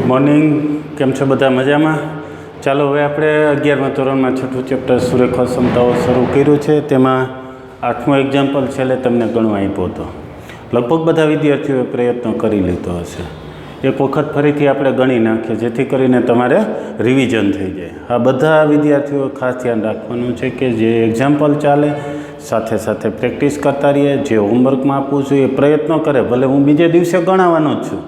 Good morning, કેમ છો બધા? મજામાં? ચાલો હવે આપણે 11મા ધોરણમાં 6થું ચેપ્ટર સુરેખા ક્ષમતાઓ શરૂ કર્યું છે. તેમાં 8મું એક્ઝામ્પલ છેલ્લે તમને ગણવા આપ્યો હતો. લગભગ બધા વિદ્યાર્થીઓએ પ્રયત્ન કરી લીધો હશે. એક વખત ફરીથી આપણે ગણી નાખીએ જેથી કરીને તમારે રિવિઝન થઈ જાય. આ બધા વિદ્યાર્થીઓ ખાસ ધ્યાન રાખવાનું છે કે જે એક્ઝામ્પલ ચાલે સાથે સાથે પ્રેક્ટિસ કરતા રહીએ. જે હોમવર્કમાં આપું છું એ પ્રયત્નો કરે. ભલે હું બીજે દિવસે ગણાવવાનો જ છું,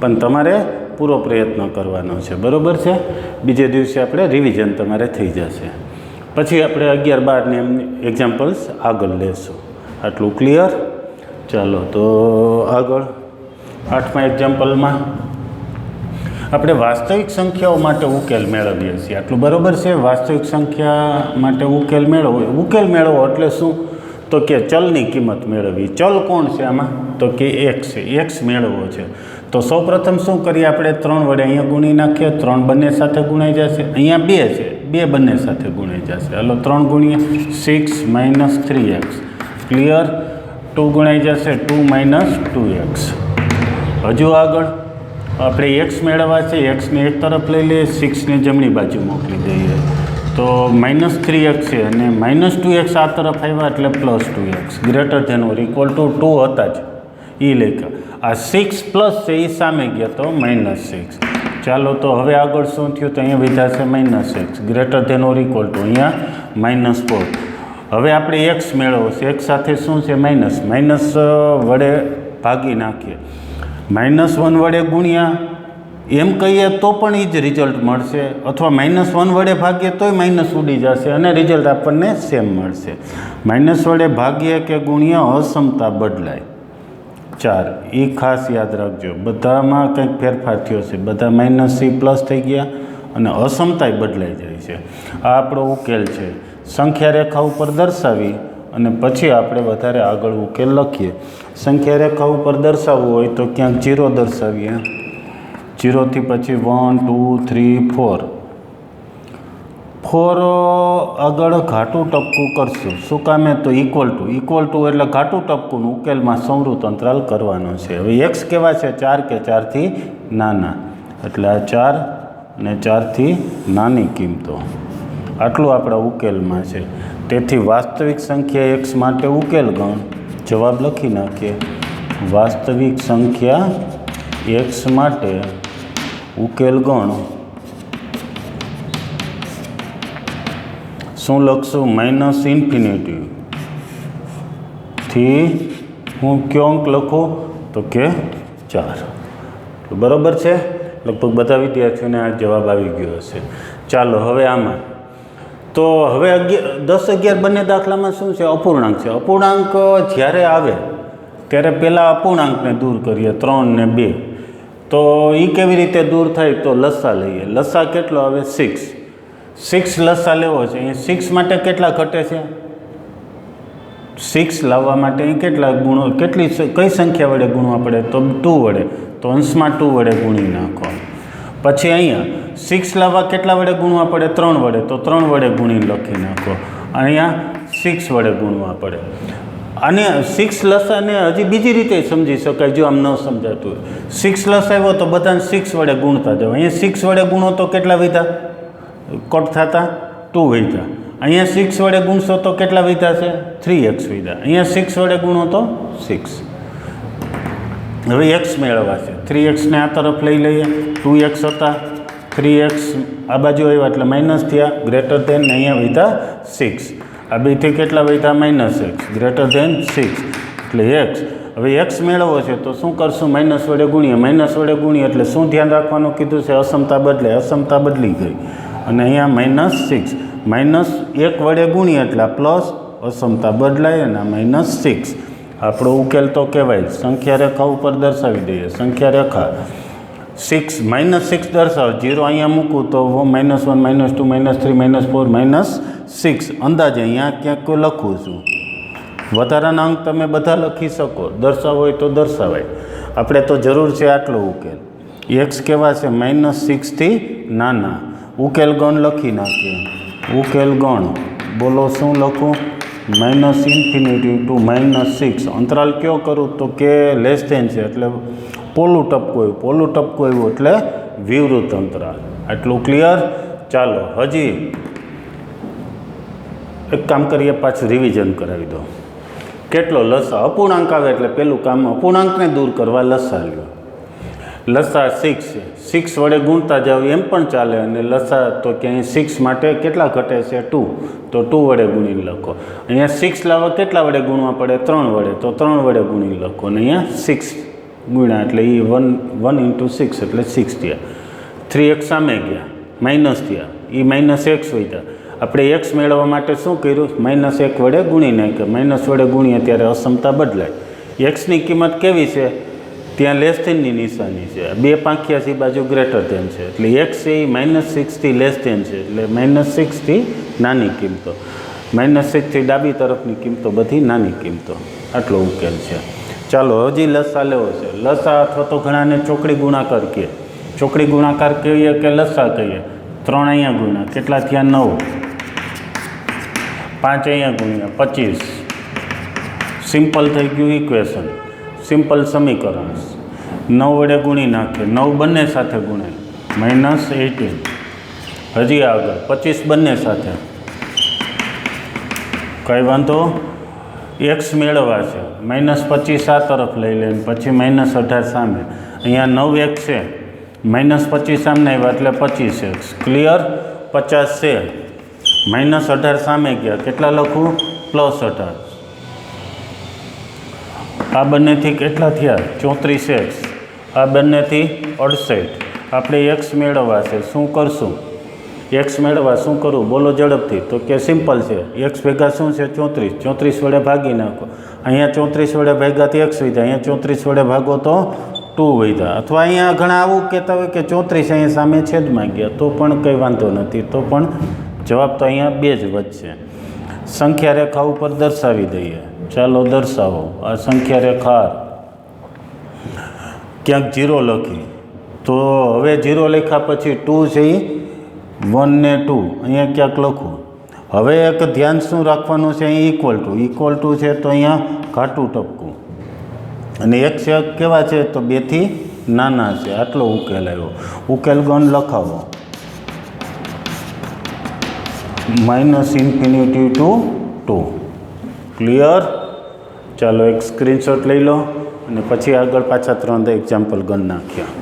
પણ તમારે પૂરો પ્રયત્ન કરવાનો છે. બરાબર છે? બીજે દિવસે આપણે રિવિઝન તમારે થઈ જશે. પછી આપણે 11-12 ને એક્ઝામ્પલ્સ આગળ લેશું. આટલું ક્લિયર? ચાલો તો આગળ 8મા એક્ઝામ્પલમાં આપણે વાસ્તવિક સંખ્યાઓ માટે ઉકેલ મેળવીએ છીએ. આટલું બરાબર છે? વાસ્તવિક સંખ્યા માટે ઉકેલ મેળવો એટલે શું? તો કે ચલની કિંમત મેળવવી. ચલ કોણ છે આમાં? તો કે એક્સ છે. એક્સ મેળવવો છે. તો સૌપ્રથમ શું કરીએ? આપણે 3 વડે અહીંયા ગુણી નાખીએ. 3 બંને સાથે ગુણાઈ જશે. અહીંયા 2 છે, 2 બંને સાથે ગુણાઈ જશે. હાલો 3 ગુણીએ 6 - 3x. ક્લિયર? 2 ગુણાઈ જશે 2 - 2x. હજુ આગળ આપણે એક્સ મેળવવા છે. એક્સને એક તરફ લઈ લઈએ, 6ને જમણી બાજુ મોકલી દઈએ. તો -3x છે અને -2x આ તરફ આવ્યા એટલે +2x. Greater than or equal to 2 હતા જ એ લખ્યા. આ 6 પ્લસ છે એ સામે ગયા તો -6. ચાલો તો હવે આગળ શું થયું? તો અહીંયા વિધા છે -x. Greater than or equal to અહીંયા -4. હવે આપણે એક્સ મેળવવો છે. એક્સ સાથે શું છે? માઇનસ વડે ભાગી નાખીએ. -1 વડે ગુણ્યા એમ કહીએ તો પણ એ જ રિઝલ્ટ મળશે, અથવા -1 વડે ભાગીએ તોય માઇનસ ઉડી જશે અને રિઝલ્ટ આપણને સેમ મળશે. માઇનસ વડે ભાગીએ કે ગુણ્યા અસમતા બદલાય. 4 એ ખાસ યાદ રાખજો. બધામાં કંઈક ફેરફાર થયો છે. બધા -c+ થઈ ગયા અને અસમતાય બદલાઈ જાય છે. આ આપણો ઉકેલ છે. સંખ્યા રેખા ઉપર દર્શાવી અને પછી આપણે વધારે આગળ ઉકેલ લખીએ. સંખ્યા રેખા ઉપર દર્શાવવું હોય તો ક્યાંક 0 દર્શાવીએ. 0 થી પછી 1 2 3 4. 4 આગળ ઘાટું ટપકું કરશું. શું કામે? તો ઇક્વલ ટુ એટલે ઘાટું ટપકું ઉકેલમાં સંવૃત અંતરાલ કરવાનો છે. હવે એક્સ કેવા છે? 4 કે 4થી નાના, એટલે આ 4 અને 4થી નાની કિંમતો. આટલું આપણા ઉકેલમાં છે. તેથી વાસ્તવિક સંખ્યા એક્સ માટે ઉકેલ ગણ. જવાબ લખી નાખીએ. વાસ્તવિક સંખ્યા એક્સ માટે ઉકેલ ગણ. શું લખશું? -∞ થી હું કયો અંક લખું? તો કે 4. બરાબર છે? લગભગ બધા વિદ્યાર્થીઓને આ જવાબ આવી ગયો હશે. ચાલો હવે આમાં તો હવે 10 11 બંને દાખલામાં શું છે? અપૂર્ણાંક છે. અપૂર્ણાંક જ્યારે આવે ત્યારે પહેલાં અપૂર્ણાંકને દૂર કરીએ. 3 ને 2. તો એ કેવી રીતે દૂર થાય? તો લસા લઈએ. લસા કેટલો આવે? 6 લસા લેવો છે. અહીં 6 માટે કેટલા ઘટે છે? 6 લાવવા માટે અહીં કેટલા ગુણો, કઈ સંખ્યા વડે ગુણવા પડે? તો 2 વડે. તો અંશમાં 2 વડે ગુણી નાખો. પછી અહીંયા 6 લાવવા કેટલા વડે ગુણવા પડે? 3 વડે. તો 3 વડે ગુણીને લખી નાખો. અહીંયા 6 વડે ગુણવા પડે. અને 6 લસાને હજી બીજી રીતે સમજી શકાય. જો આમ ન સમજાતું હોય, 6 લસ આવ્યો તો બધાને 6 વડે ગુણતા જાઓ. અહીંયા 6 વડે ગુણો તો કેટલા વધ્યા? કટ થતા 2 વધ્યા. અહીંયા 6 વડે ગુણશો તો કેટલા વધ્યા છે? 3x વધ્યા. અહીંયા 6 વડે ગુણો તો 6. હવે x મેળવવા છે. 3xને આ તરફ લઈ લઈએ. 2x હતા, 3x આ બાજુ આવ્યા એટલે માઇનસ થયા. ગ્રેટર ધેન અહીંયા વધ્યા 6. આ બેથી કેટલા વધ્યા? -x. ગ્રેટર ધેન 6 એટલે x. હવે x મેળવવો છે તો શું કરશું? માઇનસ વડે ગુણીએ. એટલે શું ધ્યાન રાખવાનું કીધું છે? અસમતા બદલાય. અસમતા બદલી ગઈ અને અહીંયા -6. -1 વડે ગુણીએ એટલે પ્લસ, અસમતા બદલાય અને -6. આપણો ઉકેલ તો કહેવાય. સંખ્યા રેખા ઉપર દર્શાવી દઈએ. સંખ્યા રેખા 6 -6 દર્શાવ. 0 અહીંયા મૂકું તો -1 -2 -3 -4 -6. અંદાજે અહીંયા ક્યાંક લખું છું. વધારાના અંક તમે બધા લખી શકો. દર્શાવો હોય તો દર્શાવાય. આપણે તો જરૂર છે આટલો ઉકેલ. એક્સ કેવા છે? -6 થી નાના. ઉકેલ ગણ લખી નાખીએ. ઉકેલ ગણ બોલો શું લખું? -∞ to -6. અંતરાલ કયો કરું? તો કે લેસ ધેન છે એટલે પોલું ટપકું આવ્યું એટલે વિવૃત અંતરાલ. આટલું ક્લિયર. ચાલો હજી એક કામ કરીએ, પાછું રિવિઝન કરાવી દો. કેટલો લસા? અપૂર્ણાંક આવે એટલે પેલું કામ અપૂર્ણાંકને દૂર કરવા લસા લ્યો. લસા 6 છે, 6 વડે ગુણતા જાવ એમ પણ ચાલે, અને લસા તો કે અહીં 6 માટે કેટલા ઘટે છે? 2, તો 2 વડે ગુણીને લખો. અહીંયા 6 લાવવા કેટલા વડે ગુણવા પડે? 3 વડે, તો 3 વડે ગુણીને લખો. અને અહીંયા 6 ગુણ્યા એટલે એ 1 × 6 એટલે 6 થયા. 3x સામે ગયા, માઇનસ થયા, એ -x વધ્યા. આપણે x મેળવવા માટે શું કર્યું? -1 વડે ગુણી નાખ્યા. માઇનસ વડે ગુણીએ ત્યારે અસમતા બદલાય. xની કિંમત કેવી છે? ત્યાં લેસ ધેનની નિશાની છે, બે પાંખિયા છે બાજુ ગ્રેટર ધેન છે, એટલે x છે એ -6 થી લેસ ધેન છે, એટલે -6 થી નાની કિંમતો, -6 થી ડાબી તરફની કિંમતો બધી નાની કિંમતો. આટલો ઉકેલ છે. ચાલો હજી લસા લેવો છે. લસા અથવા તો ઘણાને ચોકડી ગુણાકાર કહે. ચોકડી ગુણાકાર કહીએ કે લસા કહીએ. 3 અહીંયા ગુણ્યા કેટલા થયા? 9. 5 અહીંયા ગુણ્યા 25. સિમ્પલ થઈ ગયું ઇક્વેશન, સિમ્પલ સમીકરણ. 9 વડે ગુણી નાખે, 9 બંને સાથે ગુણે -18. હજી આગળ 25 બંને સાથે, કંઈ વાંધો. x મેળવવા છે, -25 આ તરફ લઈ લે, પછી -18 સામે. અહીંયા 9x છે, -25 સામે આવ્યા એટલે 25x. ક્લિયર? 50 છે, -18 સામે ગયા, કેટલા લખું? +18. આ બંનેથી કેટલા થયા? 34x. આ બંનેથી 68. આપણે x મેળવવા છે, શું કરશું? x મેળવવા શું કરવું? બોલો ઝડપથી. તો કે સિમ્પલ છે, x ભેગા શું છે? 34. 34 વડે ભાગી નાખો. અહીંયા 34 વડે ભાગ્યાથી x વધ્યા, અહીંયા 34 વડે ભાગો તો 2 વધ્યા. અથવા અહીંયા ઘણા આવું કહેતા હોય કે 34 અહીંયા સામે છેદમાં ગયા, તો પણ કંઈ વાંધો નથી, તો પણ જવાબ તો અહીંયા 2 જ વધશે. સંખ્યા રેખા ઉપર દર્શાવી દઈએ. ચાલો દર્શાવો. આ સંખ્યા રેખા ક્યાંક 0 લખી, તો હવે 0 લખ્યા પછી 2 છે એ 1 ને 2 અહીંયા ક્યાંક લખું. હવે એક ધ્યાન શું રાખવાનું છે? અહીં ઇક્વલ ટુ છે, તો અહીંયા ઘાટું ટપકું, અને એક છે કેવા છે? તો 2 થી નાના છે. આટલો ઉકેલ આવ્યો. ઉકેલ ગણ લખાવો, -∞ to 2. ક્લિયર? ચાલો એક સ્ક્રીનશોટ લઈ લો, અને પછી આગળ પાછા 3 એક્ઝામ્પલ ગણ નાખ્યા.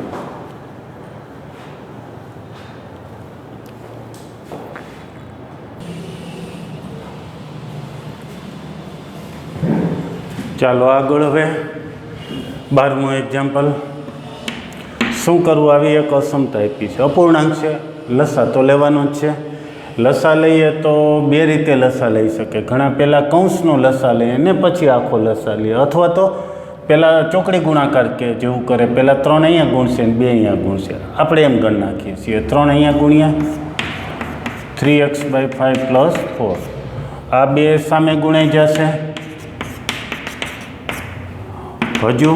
ચાલો આગળ હવે 12મું એક્ઝામ્પલ. શું કરવું? આવી એક અસમતા આપી છે, અપૂર્ણાંક છે, લસા તો લેવાનો જ છે. લસા લઈએ તો 2 રીતે લસા લઈ શકે. ઘણા પહેલાં કૌંસનો લસા લઈએ ને પછી આખો લસા લઈએ, અથવા તો પહેલાં ચોકડી ગુણાકાર કે જેવું કરે, પહેલાં 3 અહીંયા ગુણશે ને 2 અહીંયા ગુણશે. આપણે એમ ગણ નાખીએ છીએ, 3 અહીંયા ગુણ્યા 3x/5 + 4. આ 2 સામે ગુણાઈ જશે. હજુ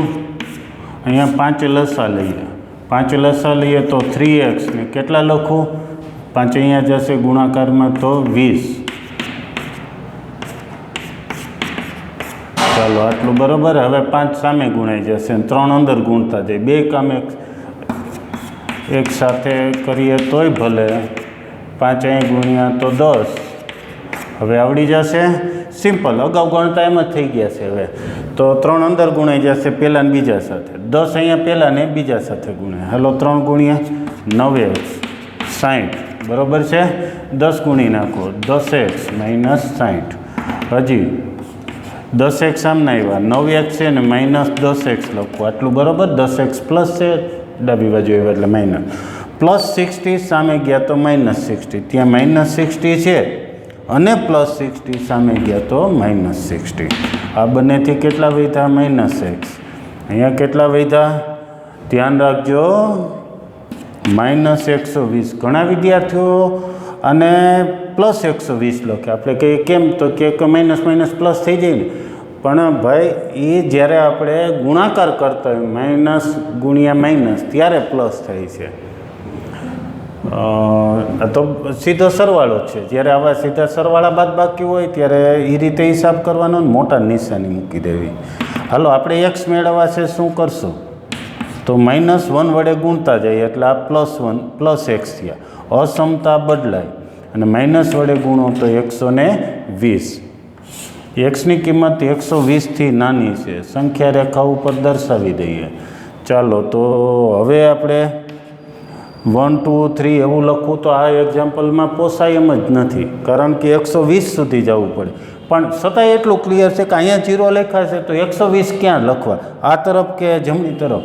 અહીંયા 5 લસા લઈએ. 5 લસા લઈએ તો 3x ને કેટલા લખું? 5 અહીંયા જશે ગુણાકારમાં તો 20. ચાલો આટલું બરાબર. હવે 5 સામે ગુણાઈ જશે, 3 અંદર ગુણતા જાય. 2 કામ એક સાથે કરીએ તોય ભલે. 5 અહીં ગુણ્યા તો 10. હવે આવડી જશે. સિમ્પલ, અગાઉ ગણતા એમ જ થઈ ગયા છે. હવે તો 3 અંદર ગુણાઈ જશે, પહેલા ને બીજા સાથે. 10 અહીંયા પહેલા ને બીજા સાથે ગુણાય. હાલો 3 ગુણ્યા 9x 60. બરાબર છે? 10 ગુણી નાખો, 10x - 60. હજી 10x સામે આવ્યા, 9x છે ને -10x લખો. આટલું બરાબર. 10x પ્લસ છે, ડાબી બાજુ આવ્યા એટલે માઇનસ. +60 સામે ગયા તો -60. ત્યાં -60 છે અને +60 સામે ગયા તો -60. આ બંનેથી કેટલા વધ્યા? -x. અહીંયા કેટલા વધ્યા? ધ્યાન રાખજો, -120. ઘણા વિદ્યાર્થીઓ અને +120 લખે. આપણે કહીએ કેમ? તો કે માઇનસ પ્લસ થઈ જાય ને. પણ ભાઈ એ જ્યારે આપણે ગુણાકાર કરતા હોય, માઇનસ ગુણ્યા માઇનસ, ત્યારે પ્લસ થાય છે. તો સીધો સરવાળો છે. જ્યારે આવા સીધા સરવાળા બાદબાકી હોય ત્યારે એ રીતે હિસાબ કરવાનો, મોટા નિશાની મૂકી દેવી. હાલો આપણે x મેળવવા છે, શું કરશું? તો -1 વડે ગુણતા જાય એટલે આ +1 +x થયા. અસમતા બદલાય અને માઇનસ વડે ગુણો તો 120. એક્સની કિંમત 120થી નાની છે. સંખ્યા રેખા ઉપર દર્શાવી દઈએ. ચાલો તો હવે આપણે 1 2 3 એવું લખવું તો આ એક્ઝામ્પલમાં પોસાય એમ જ નથી, કારણ કે 120 સુધી જવું પડે. પણ છતાંય એટલું ક્લિયર છે કે અહીંયા 0 લખાશે તો 120 ક્યાં લખવા, આ તરફ કે જમણી તરફ?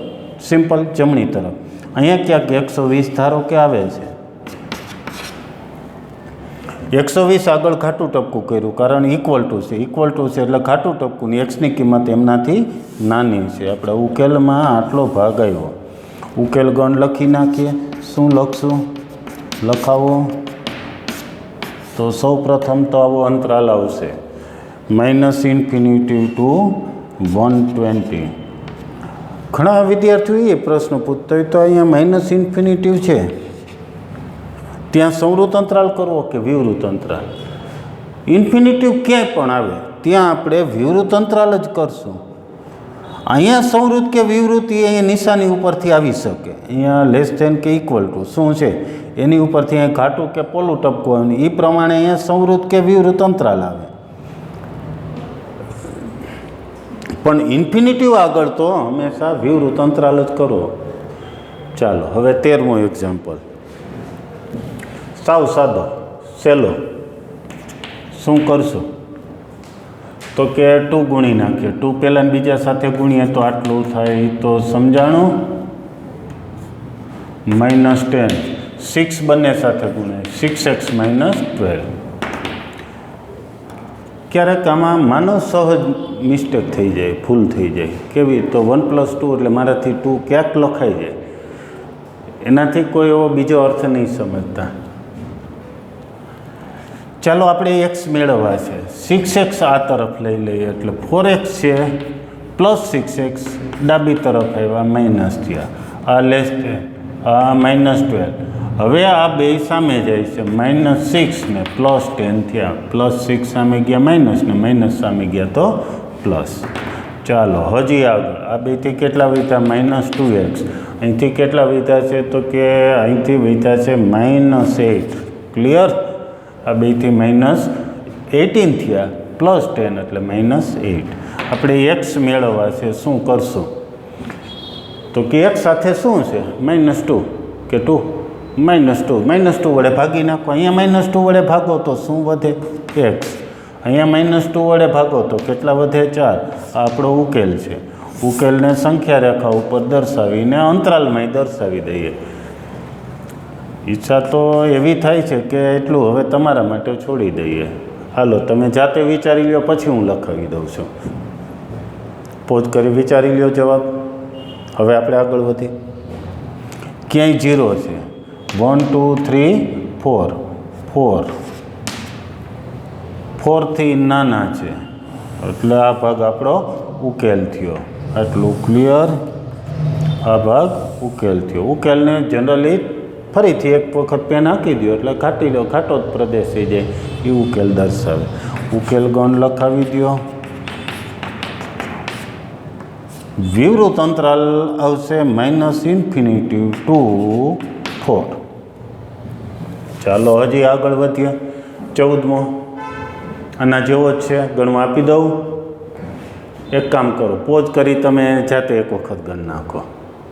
સિમ્પલ જમણી તરફ. અહીંયા ક્યાંક 120 ધારો કે આવે છે. 120 આગળ ઘાટું ટપકું કર્યું, કારણ ઇક્વલ ટુ છે એટલે ઘાટું ટપકું. એક્સની કિંમત એમનાથી નાની છે. આપણે ઉકેલમાં આટલો ભાગ આવ્યો. ઉકેલ ગણ લખી નાખીએ. શું લખશું? લખાવો તો સૌ પ્રથમ તો આવો અંતરાલ આવશે -∞ ટુ 120. ઘણા વિદ્યાર્થીઓ એ પ્રશ્ન પૂછતા હોય તો અહીંયા -∞ છે, ત્યાં સંવૃત અંતરાલ કરવો કે વિવૃત અંતરાલ? ઇન્ફિનિટિવ ક્યાંય પણ આવે ત્યાં આપણે વિવૃત અંતરાલ જ કરશું. અહીંયા સંવૃત કે વિવૃત એ અહીંયા નિશાની ઉપરથી આવી શકે. અહીંયા લેસ ધેન કે ઇક્વલ ટુ શું છે એની ઉપરથી અહીંયા ઘાટું કે પોલું ટપકું આવે, એ પ્રમાણે અહીંયા સંવૃત કે વિવૃત અંતરાલ આવે. પણ ઇન્ફિનિટિવ આગળ તો હંમેશા વિવૃત અંતરાલ જ કરો. ચાલો હવે 13મો એક્ઝામ્પલ. સાવ સાદો સહેલો. શું કરશું તો કે 2 ગુણી નાખીએ. 2 પહેલાં ને બીજા સાથે ગુણીએ તો આટલું થાય. તો સમજાણું? -10. 6 બંને સાથે ગુણે 6x - 12. ક્યારેક આમાં માનવ સહજ મિસ્ટેક થઈ જાય, ભૂલ થઈ જાય. કેવી? તો 1 + 2 એટલે મારાથી 2 ક્યાંક લખાઈ જાય, એનાથી કોઈ એવો બીજો અર્થ નહીં સમજતા. ચાલો આપણે x મેળવવા છે. 6x આ તરફ લઈ લઈએ એટલે 4x છે +6x ડાબી તરફ આવ્યા માઇનસ થયા. આ લેસ છે, આ -12. હવે આ બે સામે જાય છે. -6 ને +10 થયા. +6 સામે ગયા માઇનસ ને માઇનસ સામે ગયા તો પ્લસ. ચાલો હજી આગળ આ બેથી કેટલા વધ્યા? -2x. અહીંથી કેટલા વધ્યા છે તો કે અહીંથી વધ્યા છે -8. ક્લિયર? આ બેથી -18 થયા +10 એટલે -8. આપણે x મેળવવા છે. શું કરશું તો કે x સાથે શું છે? -2 કે 2 -2 વડે ભાગી નાખો. અહીંયા -2 વડે ભાગો તો શું વધે? x. અહીંયા -2 વડે ભાગો તો કેટલા વધે? 4. આ આપણો ઉકેલ છે. ઉકેલને સંખ્યા રેખા ઉપર દર્શાવીને અંતરાલમાં દર્શાવી દઈએ. ઈચ્છા તો એવી થાય છે કે એટલું હવે તમારા માટે છોડી દઈએ. હાલો તમે જાતે વિચારી લ્યો, પછી હું લખાવી દઉં છું. પોઝ કરી વિચારી લ્યો જવાબ. હવે આપણે આગળ વધીએ. ક્યાંય 0 છે. 1 2 3 4 4થી નાના છે એટલે આ ભાગ આપણો ઉકેલ થયો. આટલું ક્લિયર? આ ભાગ ઉકેલ થયો. ઉકેલને જનરલી ફરીથી એક વખત પેન નાખી દો એટલે ઘાટી દો, ઘાટો જ પ્રદેશ થઈ જાય એ ઉકેલ દર્શાવે. ઉકેલ ગણ લખાવી દો. વિવૃત અંતરાલ આવશે -∞ ટુ 4. ચાલો હજી આગળ વધીએ. 14મો આના જેવો જ છે. ગણવા આપી દઉં. એક કામ કરો, પોઝ કરી તમે જાતે એક વખત ગણ નાખો,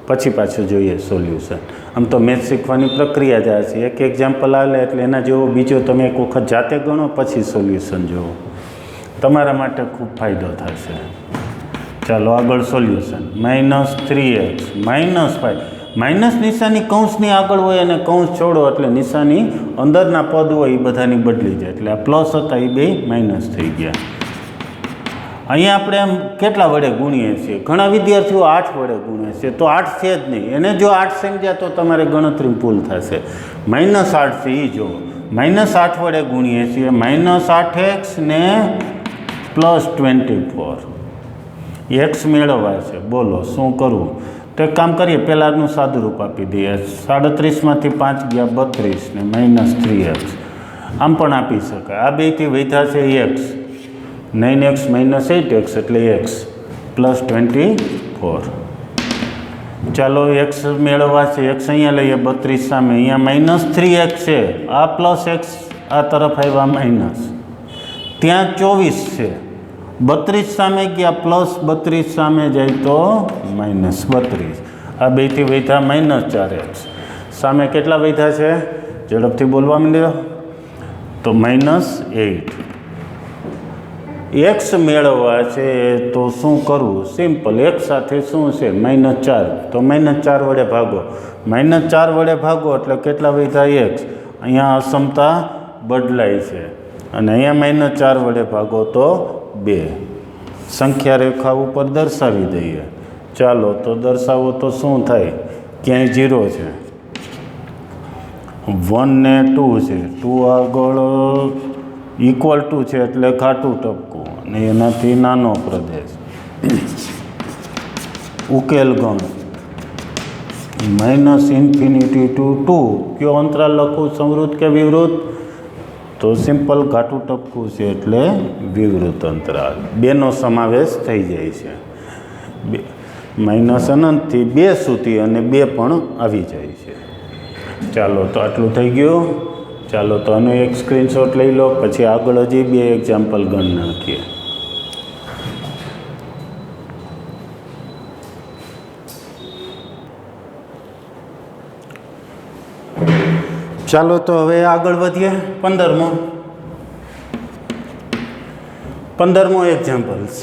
પછી પાછું જોઈએ સોલ્યુશન. આમ તો મેથ શીખવાની પ્રક્રિયા જ આ છે. એક એક્ઝામ્પલ આવે એટલે એના જેવો બીજો તમે એક વખત જાતે ગણો, પછી સોલ્યુશન જુઓ. તમારા માટે ખૂબ ફાયદો થશે. ચાલો આગળ સોલ્યુશન. -3x -5. માઇનસ નિશાની કૌંસની આગળ હોય અને કૌંસ છોડો એટલે નિશાની અંદરના પદ હોય એ બધાની બદલી જાય. એટલે આ પ્લસ હતા એ બે માઇનસ થઈ ગયા. અહીંયા આપણે આમ કેટલા વડે ગુણીએ છીએ? ઘણા વિદ્યાર્થીઓ 8 વડે ગુણે છે. તો 8 છે જ નહીં, એને જો 8 સમજ્યા તો તમારે ગણતરી ભૂલ થશે. -8 છે એ જો -8 વડે ગુણીએ છીએ. -8x ને +24. x મેળવવા છે. બોલો શું કરવું? તો એક કામ કરીએ, પહેલાંનું સાદું રૂપ આપી દઈએ. 37માંથી 5 ગયા 32 ને -3x. આમ પણ આપી શકાય. આ બેથી વધ્યા છે x. 9x - 8x એટલે x +24. ચાલો એક્સ મેળવવા છે. એક્સ અહીંયા લઈએ 32 સામે, અહીંયા -3x છે. આ +x આ તરફ આવ્યા માઇનસ, ત્યાં 24 છે. 32 સામે ગયા +32 સામે જાય તો -32. આ બેથી વધ્યા -4x. સામે કેટલા વધ્યા છે ઝડપથી બોલવા માંડ્યો તો -8. એક્સ મેળવવા છે તો શું કરવું? સિમ્પલ. એક સાથે શું છે -4, તો -4 વડે ભાગો. -4 વડે ભાગો એટલે કેટલા વધ્યા એક્સ. અહીંયા અસમતા બદલાય છે અને અહીંયા -4 વડે ભાગો તો 2. સંખ્યા રેખા ઉપર દર્શાવી દઈએ. ચાલો તો દર્શાવો તો શું થાય? ક્યાંય 0 છે, 1 ને 2 છે. 2 આગળ =2 છે એટલે ઘાટું ટપકું અને એનાથી નાનો પ્રદેશ. ઉકેલ ગણ -∞ to 2. કયો અંતરાલ લખું? સમવૃત્ત કે વિવૃત્ત? તો સિમ્પલ ઘાટું ટપકું છે એટલે વિવૃત્ત અંતરાલ. 2નો સમાવેશ થઈ જાય છે. -∞ થી 2 સુધી અને 2 પણ આવી જાય છે. ચાલો તો આટલું થઈ ગયું. ચાલો તો આનો એક સ્ક્રીનશોટ લઈ લો, પછી આગળ હજી 2 એક્ઝામ્પલ ગણ નાખીએ. ચાલો તો હવે આગળ વધીએ. 15મો એક્ઝામ્પલ્સ.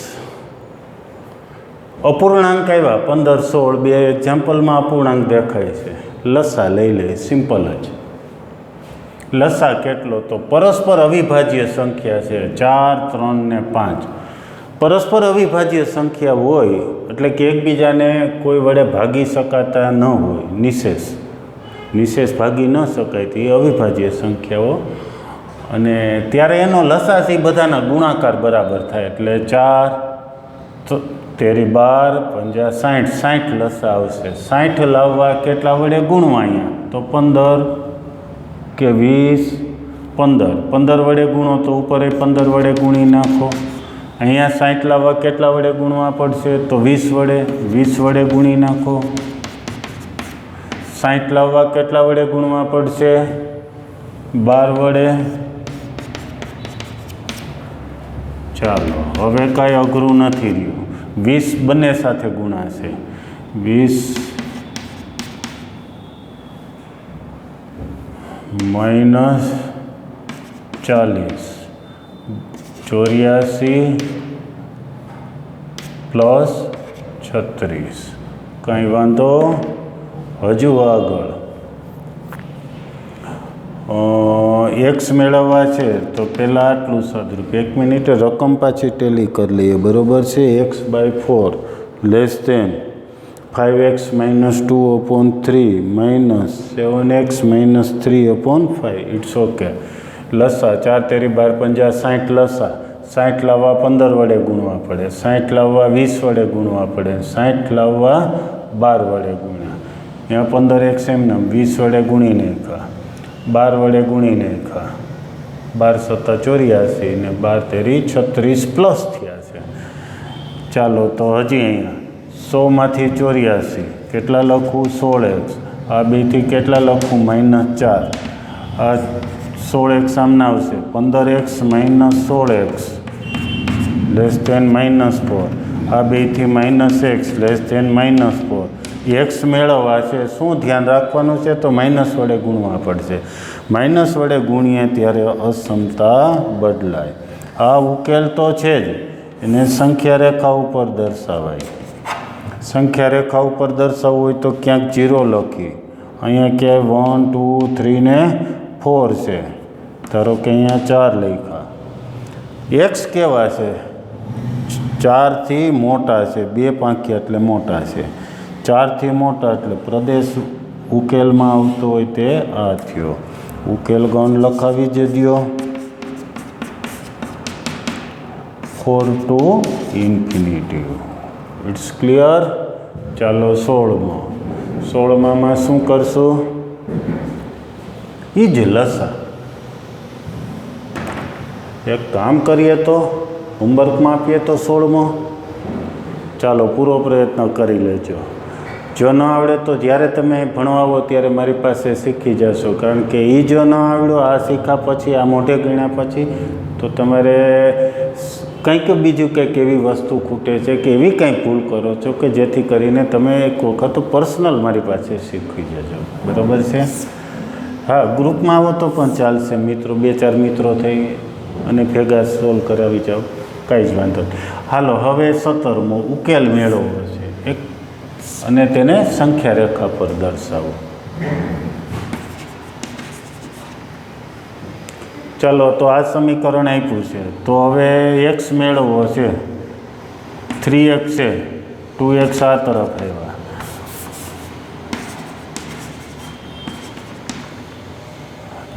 અપૂર્ણાંક આવ્યા 15, 16. 2 એક્ઝામ્પલમાં અપૂર્ણાંક દેખાય છે. લસા લઈ લે, સિમ્પલ જ. લસા કેટલો? તો પરસ્પર અવિભાજ્ય સંખ્યા છે 4, 3 ને 5. પરસ્પર અવિભાજ્ય સંખ્યા હોય એટલે કે એકબીજાને કોઈ વડે ભાગી શકાતા ન હોય, નિશેષ ભાગી ન શકાય તો એ અવિભાજ્ય સંખ્યાઓ. અને ત્યારે એનો લસાથી બધાના ગુણાકાર બરાબર થાય એટલે 4 તેરી 12 50 60 લસા આવશે. 60 લાવવા કેટલા વડે ગુણવા? અહીંયા તો 15 કે 20, 15 વડે ગુણો તો ઉપર 15 વડે ગુણી નાખો. અહીંયા 60 લાવવા કેટલા વડે ગુણવા પડશે? તો 20 વડે ગુણી નાખો. 60 લાવવા કેટલા વડે ગુણવા પડશે? 12 વડે. ચાલો હવે કાંઈ અઘરું નથી રહ્યું. 20 બંને સાથે ગુણાશે. 20 -40 84 +36. કંઈ વાંધો? હજુ આગળ એક્સ મેળવવા છે તો પહેલાં આટલું સાદુરૂપ. 1 મિનિટ રકમ પાછી ટેલી કરી લઈએ. બરાબર છે. x/4 < 5x - 2/3 -7x - 3/5. It's okay. લસા 4 તેરી 12 50 60 લસા. 60 લાવવા 15 વડે ગુણવા પડે, 60 લાવવા 20 વડે ગુણવા પડે, 60 લાવવા 12 વડે ગુણ્યા. અહીંયા 15x એમને 20 વડે ગુણીને ખા, 12 વડે ગુણીને ખા. 12 × 7 = 84 ને 12 તેરી 36 પ્લસ થયા છે. ચાલો તો હજી અહીંયા 100માંથી 84 કેટલા લખું? 16x. આ બેથી કેટલા લખું? -4. આ 16x સામને આવશે. 15x - 16x <-4. આ બેથી -x <-4. x મેળવવા છે. શું ધ્યાન રાખવાનું છે? તો માઇનસ વડે ગુણવા પડશે. માઇનસ વડે ગુણીએ ત્યારે અસમતા બદલાય. આ ઉકેલ તો છે જ, એને સંખ્યા રેખા ઉપર દર્શાવાય. સંખ્યા રેખા ઉપર દર્શાવવું હોય તો ક્યાંક 0 લખી. અહીંયા ક્યાંય 1 2 3 ને 4 છે. ધારો કે અહીંયા 4 લખ્યા. એક્સ કેવા છે? 4થી મોટા છે. 2 પાંખિયા એટલે મોટા છે. 4થી મોટા એટલે પ્રદેશ ઉકેલમાં આવતો હોય તે આ થયો. ઉકેલ ગણ લખાવી જ દ્યો. 4 to ∞. It's clear. ચાલો 16માં શું કરશું? એ જ લસા. એક કામ કરીએ તો હોમવર્કમાં આપીએ તો 16માં. ચાલો પૂરો પ્રયત્ન કરી લેજો. જો ન આવડે તો જ્યારે તમે ભણવા આવો ત્યારે મારી પાસે શીખી જશો, કારણ કે એ જો ન આવડ્યો આ શીખ્યા પછી, આ મોઢે ગણ્યા પછી, તો તમારે કંઈક બીજું કંઈક એવી વસ્તુ ખૂટે છે કે એવી કંઈ ભૂલ કરો છો કે જેથી કરીને તમે એક વખત પર્સનલ મારી પાસે શીખી જજો. બરાબર છે? હા, ગ્રુપમાં આવો તો પણ ચાલશે. મિત્રો 2-4 મિત્રો થઈ અને ભેગા સોલ્વ કરાવી જાઓ, કાંઈ જ વાંધો નહીં. હાલો, હવે 17મો ઉકેલ મેળવવો છે એક, અને તેને સંખ્યા રેખા પર દર્શાવો. ચાલો, તો આ સમીકરણ આપ્યું છે, તો હવે એક્સ મેળવવો છે. 3x છે, 2x આ તરફ આવ્યા,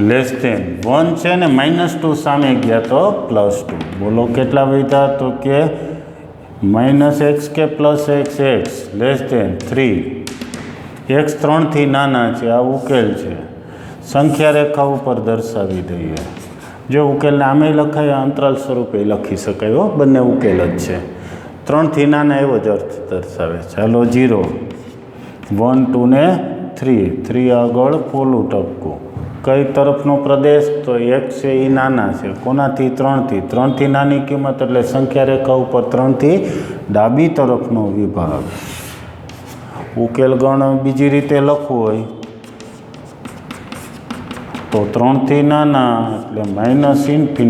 લેસ ધેન 1 છે ને -2 સામે ગયા તો +2. બોલો કેટલા વધ્યા? તો કે -x કે +x, x less than 3. x 3થી નાના છે, આ ઉકેલ છે. સંખ્યા રેખા ઉપર દર્શાવી દઈએ. જો ઉકેલને આમે લખાય, અંતરાલ સ્વરૂપે લખી શકાય હો, બંને ઉકેલ જ છે. 3થી નાના એવો જ અર્થ દર્શાવે. ચાલો, 0, 1, 2 ને 3. 3 આગળ પોલું ટપકું. કઈ તરફનો પ્રદેશ? તો x છે એ નાના છે. કોનાથી? 3થી. 3થી નાની કિંમત એટલે સંખ્યા રેખા ઉપર 3થી ડાબી તરફનો વિભાગ. ઉકેલ ગણ બીજી રીતે લખવું હોય તો 3થી નાના એટલે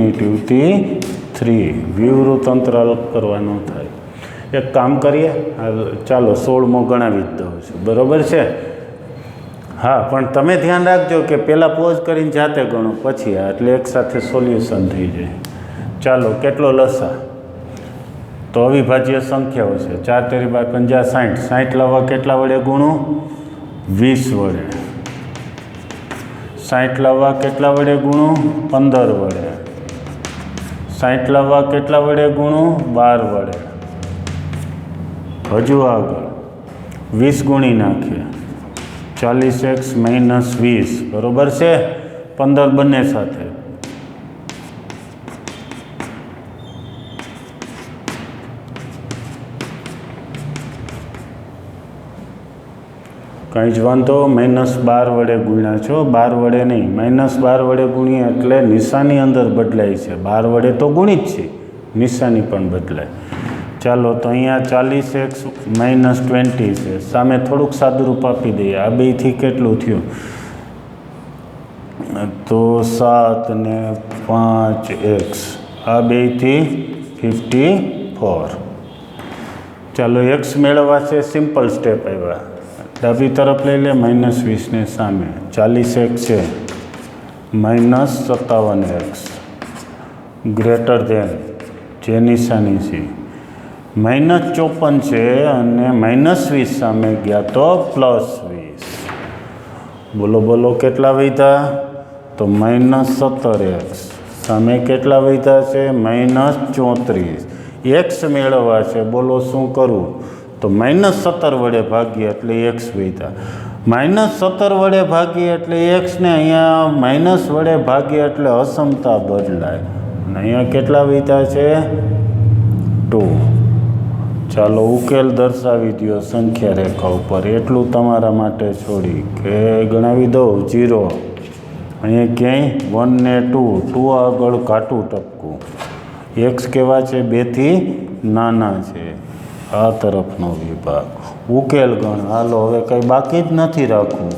-∞થી 3. વિવૃત અંતરાલ કરવાનો થાય. એક કામ કરીએ, ચાલો 16મો ગણાવી જ દઉં છું. બરાબર છે? હા, પણ તમે ધ્યાન રાખજો કે પહેલાં પોઝ કરીને જાતે ગણો, પછી એટલે એકસાથે સોલ્યુશન થઈ જાય. ચાલો, કેટલો લસા? તો અવિભાજ્ય સંખ્યાઓ છે. 4 × 12 = 50, 60. 60 લાવવા કેટલા વડે ગુણું? 20 વડે. 60 લાવવા કેટલા વડે ગુણું? 15 વડે. 60 લાવવા કેટલા વડે ગુણું? 12 વડે. હજુ આગળ 20 ગુણી નાખીએ. 40x - 20. બરાબર છે? 15 બંને સાથે. કંઈ જ વાંધો. -12 વડે ગુણ્યા છો, 12 વડે નહીં. -12 વડે ગુણીએ એટલે નિશાની અંદર બદલાય છે. 12 વડે તો ગુણી જ છે, નિશાની પણ બદલાય. ચાલો, તો અહીંયા 40x - 20 છે. સામે થોડુંક સાદુરૂપ આપી દઈએ. આ બેથી કેટલું થયું? તો 7 ને 5x. આ બેથી 54. ચાલો, x મેળવવા છે. સિમ્પલ સ્ટેપ આવ્યા. ડાબી તરફ લઈ લે, -20 ને સામે. 40x છે, -57x ગ્રેટર ધેન જે નિશાની છે. -54 છે અને -20 સામે ગયા તો +20. બોલો બોલો કેટલા વધ્યા? તો -17x. સામે કેટલા વધ્યા છે? -34. x મેળવવા છે. બોલો શું કરવું? તો -17 વડે ભાગીએ એટલે x વધ્યા. -17 વડે ભાગીએ એટલે x ને અહીંયા માઇનસ વડે ભાગીએ એટલે અસમતા બદલાય. અને અહીંયા કેટલા વધ્યા છે? 2. ચાલો, ઉકેલ દર્શાવી દો સંખ્યા રેખા ઉપર. એટલું તમારા માટે છોડી કે ગણાવી દઉં. 0. અહીંયા ક્યાંય 1 ને 2. 2 આગળ ઘાટું ટપકું. x કેવા છે? 2થી નાના છે. આ તરફનો વિભાગ. ઉકેલ ગણ. હાલો, હવે કંઈ બાકી જ નથી રાખવું,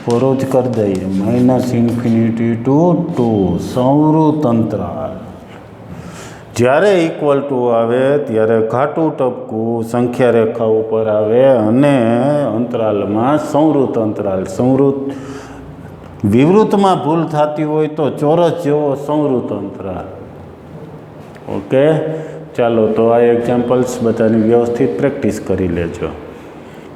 પૂરું જ કરી દઈએ. -∞ to 2. સંવૃત અંતરાલ. જ્યારે = આવે ત્યારે ઘાટું ટપકું સંખ્યા રેખા ઉપર આવે અને અંતરાલમાં સંવૃત અંતરાલ. વિવૃતમાં ભૂલ થતી હોય તો ચોરસ જેવો સંવૃત અંતરાલ. ઓકે, ચાલો, તો આ એક્ઝામ્પલ્સ બધાની વ્યવસ્થિત પ્રેક્ટિસ કરી લેજો.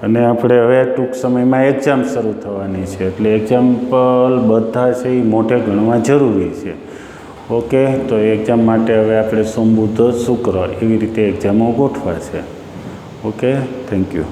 અને આપણે હવે ટૂંક સમયમાં એક્ઝામ શરૂ થવાની છે, એટલે એક્ઝામ્પલ બધા છે એ મોઢે ગણવા જરૂરી છે. ઓકે, તો એક્ઝામ માટે હવે આપણે સોમ, બુધ, શુક્ર એવી રીતે એક્ઝામો ગોઠવા છે. Okay, thank you.